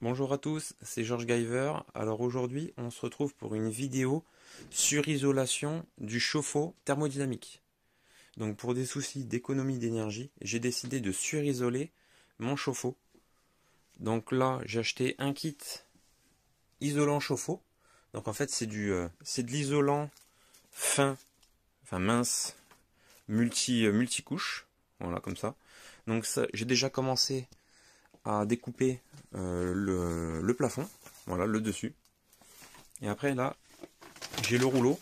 Bonjour à tous, c'est Georges Guyver. Alors aujourd'hui, on se retrouve pour une vidéo sur isolation du chauffe-eau thermodynamique. Donc pour des soucis d'économie d'énergie, j'ai décidé de surisoler mon chauffe-eau. Donc là, j'ai acheté un kit isolant chauffe-eau. Donc en fait, c'est de l'isolant fin, enfin mince, multicouche. Voilà, comme ça. Donc ça, j'ai déjà commencé à découper le plafond, voilà, le dessus. Et après là, j'ai le rouleau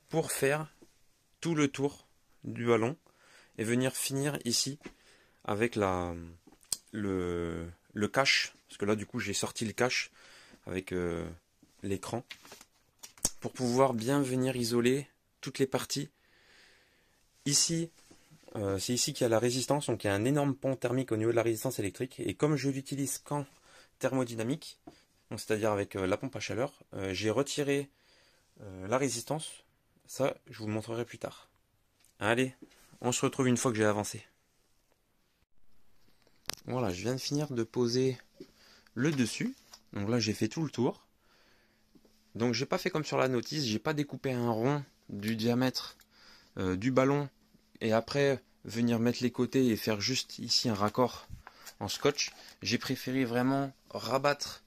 pour faire tout le tour du ballon et venir finir ici avec le cache, parce que là du coup j'ai sorti le cache avec l'écran pour pouvoir bien venir isoler toutes les parties. Ici, c'est ici qu'il y a la résistance, donc il y a un énorme pont thermique au niveau de la résistance électrique, et comme je l'utilise qu'en thermodynamique, c'est-à-dire avec la pompe à chaleur, j'ai retiré la résistance. Ça, je vous montrerai plus tard. Allez, on se retrouve une fois que j'ai avancé. Voilà, je viens de finir de poser le dessus. Donc là, j'ai fait tout le tour. Donc j'ai pas fait comme sur la notice, j'ai pas découpé un rond du diamètre du ballon et après venir mettre les côtés et faire juste ici un raccord en scotch. J'ai préféré vraiment rabattre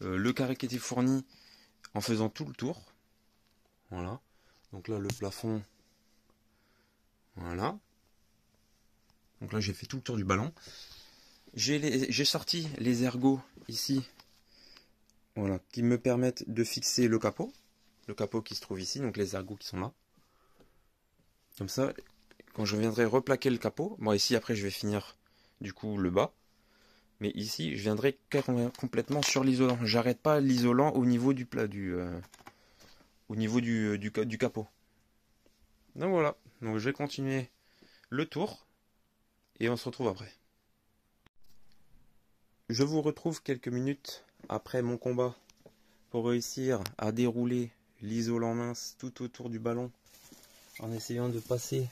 le carré qui était fourni en faisant tout le tour. Voilà. Donc là, le plafond. Voilà. Donc là, j'ai fait tout le tour du ballon. J'ai sorti les ergots ici. Voilà. Qui me permettent de fixer le capot. Le capot qui se trouve ici. Donc les ergots qui sont là. Comme ça, quand je viendrai replaquer le capot. Bon, ici, après, je vais finir du coup le bas. Mais ici, je viendrai complètement sur l'isolant. J'arrête pas l'isolant au niveau du plat au niveau du capot. Donc voilà. Donc je vais continuer le tour et on se retrouve après. Je vous retrouve quelques minutes après mon combat pour réussir à dérouler l'isolant mince tout autour du ballon en essayant de passer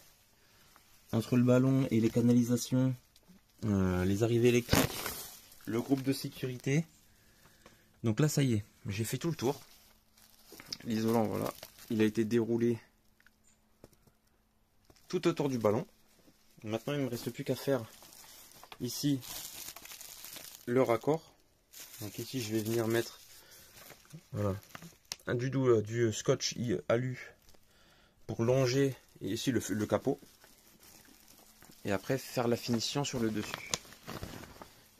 entre le ballon et les canalisations, les arrivées électriques, le groupe de sécurité. Donc là ça y est, j'ai fait tout le tour. L'isolant, voilà, il a été déroulé tout autour du ballon. Maintenant il ne me reste plus qu'à faire ici le raccord. Donc ici je vais venir mettre voilà, du scotch alu pour longer ici le capot. Et après faire la finition sur le dessus.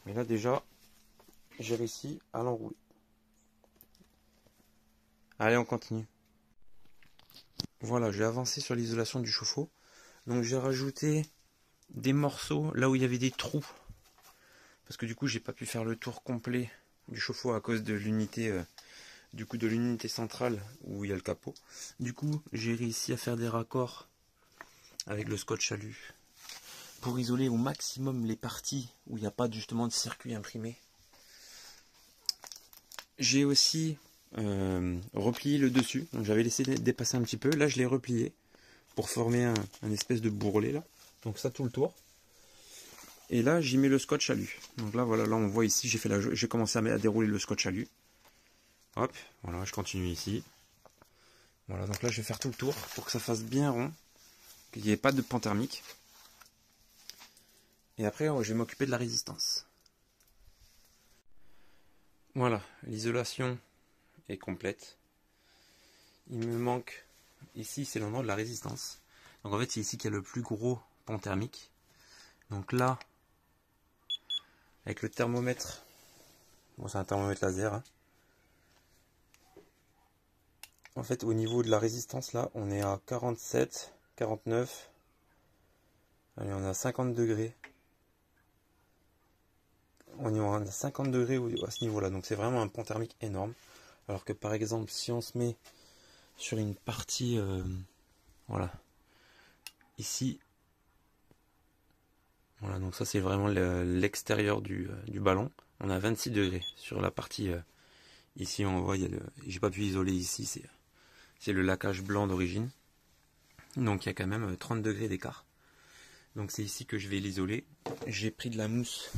Mais là déjà j'ai réussi à l'enrouler. Allez, on continue. Voilà, j'ai avancé sur l'isolation du chauffe-eau. Donc j'ai rajouté des morceaux là où il y avait des trous. Parce que du coup j'ai pas pu faire le tour complet du chauffe-eau à cause de l'unité de l'unité centrale où il y a le capot. Du coup j'ai réussi à faire des raccords avec le scotch alu pour isoler au maximum les parties où il n'y a pas justement de circuit imprimé. J'ai aussi replié le dessus, donc j'avais laissé dépasser un petit peu, là je l'ai replié pour former un espèce de bourrelet là, donc ça tout le tour. Et là j'y mets le scotch alu, donc là voilà, là on voit ici j'ai commencé à dérouler le scotch alu. Hop, voilà, je continue ici. Voilà, donc là je vais faire tout le tour pour que ça fasse bien rond, qu'il n'y ait pas de pont thermique. Et après je vais m'occuper de la résistance. Voilà, l'isolation est complète. Il me manque, ici c'est l'endroit de la résistance. Donc en fait c'est ici qu'il y a le plus gros pont thermique. Donc là, avec le thermomètre, bon c'est un thermomètre laser, hein. En fait au niveau de la résistance là, on est à 47, 49, allez on est à 50 degrés. On est à 50 degrés à ce niveau là, donc c'est vraiment un pont thermique énorme. Alors que par exemple si on se met sur une partie, voilà, ici, voilà, donc ça c'est vraiment l'extérieur du ballon. On a 26 degrés sur la partie, ici on voit, j'ai pas pu isoler ici, c'est le laquage blanc d'origine. Donc il y a quand même 30 degrés d'écart. Donc c'est ici que je vais l'isoler. J'ai pris de la mousse,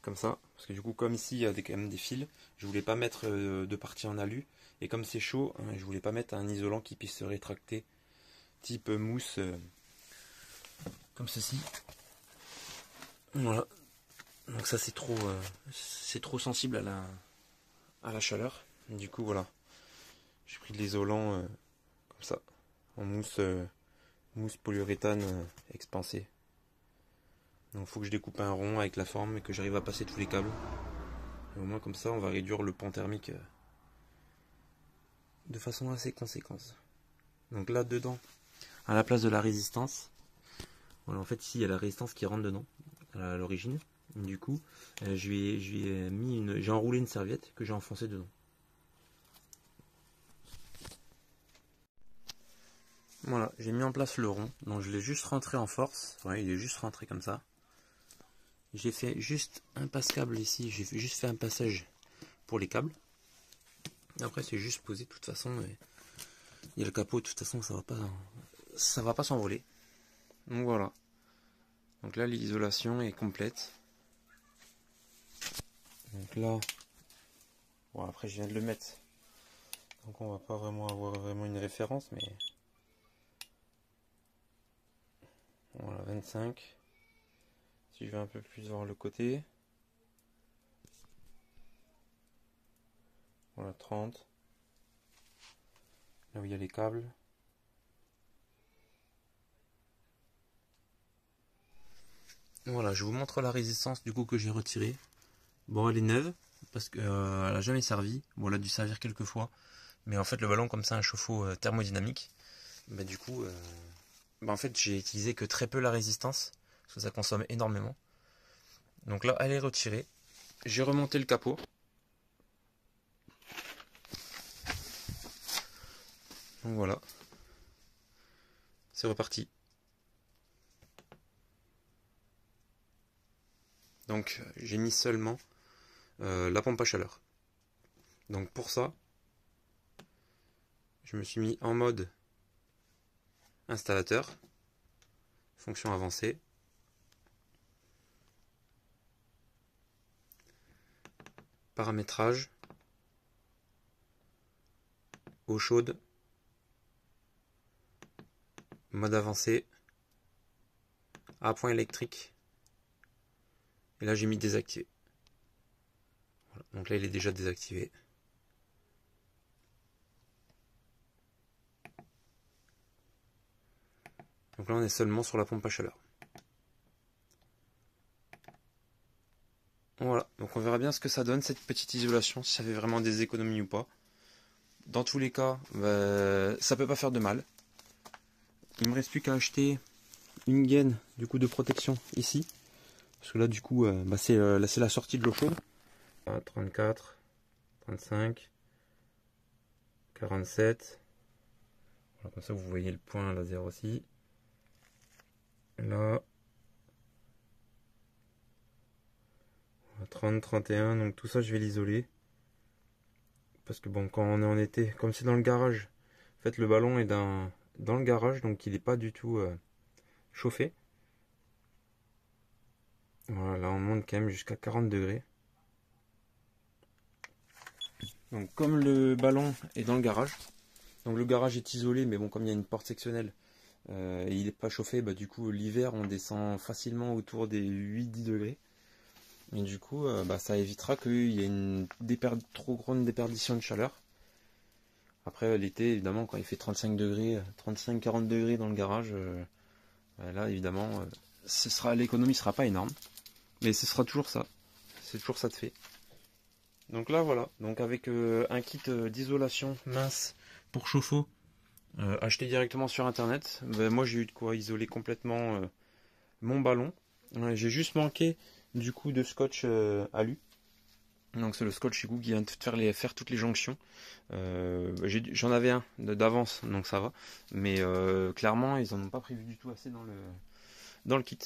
comme ça, Parce que du coup, comme ici il y a quand même des fils, je voulais pas mettre de partie en alu. Et comme c'est chaud, hein, je voulais pas mettre un isolant qui puisse se rétracter, type mousse, comme ceci. Voilà. Donc ça c'est trop sensible à la chaleur. Du coup voilà. J'ai pris de l'isolant comme ça, en mousse polyuréthane expansée. Donc il faut que je découpe un rond avec la forme et que j'arrive à passer tous les câbles. Et au moins comme ça on va réduire le pan thermique de façon assez conséquente. Donc là dedans, à la place de la résistance, voilà, en fait ici il y a la résistance qui rentre dedans à l'origine. Du coup j'ai enroulé une serviette que j'ai enfoncée dedans. Voilà, j'ai mis en place le rond, donc je l'ai juste rentré en force, ouais, il est juste rentré comme ça. J'ai fait juste un passe-câble ici, j'ai juste fait un passage pour les câbles. Et après c'est juste posé, de toute façon, il y a le capot, de toute façon ça va pas s'envoler. Donc voilà. Donc là l'isolation est complète. Donc là, bon après je viens de le mettre, donc on va pas vraiment avoir une référence, mais voilà 25. Si je vais un peu plus vers le côté, voilà 30. Là où il y a les câbles. Voilà, je vous montre la résistance du coup que j'ai retirée. Bon, elle est neuve parce qu'elle n'a jamais servi. Bon, elle a dû servir quelques fois, mais en fait le ballon comme ça, un chauffe-eau thermodynamique, bah, du coup, en fait j'ai utilisé que très peu la résistance parce que ça consomme énormément. Donc là, elle est retirée. J'ai remonté le capot. Donc voilà, c'est reparti. Donc j'ai mis seulement la pompe à chaleur. Donc pour ça, je me suis mis en mode installateur, fonction avancée. Paramétrage, eau chaude, mode avancé, à point électrique. Et là j'ai mis désactivé. Voilà. Donc là il est déjà désactivé. Donc là on est seulement sur la pompe à chaleur. Voilà, donc on verra bien ce que ça donne cette petite isolation, si ça fait vraiment des économies ou pas. Dans tous les cas, ça peut pas faire de mal. Il me reste plus qu'à acheter une gaine du coup de protection ici. Parce que là du coup c'est la sortie de l'eau chaude. 34, 35, 47. Voilà, comme ça vous voyez le point laser aussi. Là. 30, 31, donc tout ça je vais l'isoler. Parce que bon, quand on est en été, comme c'est dans le garage, en fait le ballon est dans le garage, donc il n'est pas du tout chauffé. Voilà, là on monte quand même jusqu'à 40 degrés. Donc comme le ballon est dans le garage, donc le garage est isolé, mais bon, comme il y a une porte sectionnelle, et il n'est pas chauffé, du coup l'hiver on descend facilement autour des 8-10 degrés. Et du coup, ça évitera qu'il y ait une trop grande déperdition de chaleur. Après, l'été, évidemment, quand il fait 35 degrés, 35-40 degrés dans le garage, là, évidemment, l'économie ne sera pas énorme. Mais ce sera toujours ça. C'est toujours ça de fait. Donc là, voilà. Donc avec un kit d'isolation mince pour chauffe-eau, acheté directement sur Internet, moi, j'ai eu de quoi isoler complètement mon ballon. J'ai juste manqué du coup de scotch alu. Donc c'est le scotch du coup qui vient de faire toutes les jonctions. J'en avais un d'avance, donc ça va. Mais clairement ils en ont pas prévu du tout assez dans le kit.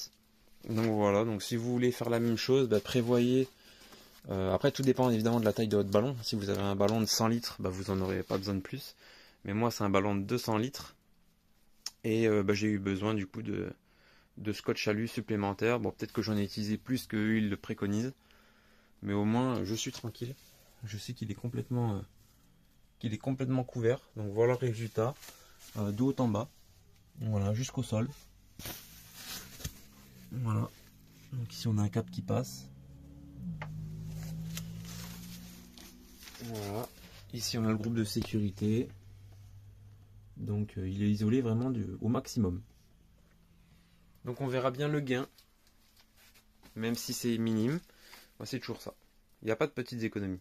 Donc voilà, donc si vous voulez faire la même chose, prévoyez. Après tout dépend évidemment de la taille de votre ballon. Si vous avez un ballon de 100 litres, vous en aurez pas besoin de plus. Mais moi c'est un ballon de 200 litres. Et j'ai eu besoin du coup de scotch alu supplémentaire. Bon, peut-être que j'en ai utilisé plus qu'eux ils le préconisent. Mais au moins, je suis tranquille. Je sais qu'il est complètement couvert. Donc voilà le résultat, de haut en bas. Voilà, jusqu'au sol. Voilà. Donc ici on a un câble qui passe. Voilà. Ici on a le groupe de sécurité. Donc il est isolé vraiment au maximum. Donc on verra bien le gain. Même si c'est minime. Moi c'est toujours ça. Il n'y a pas de petites économies.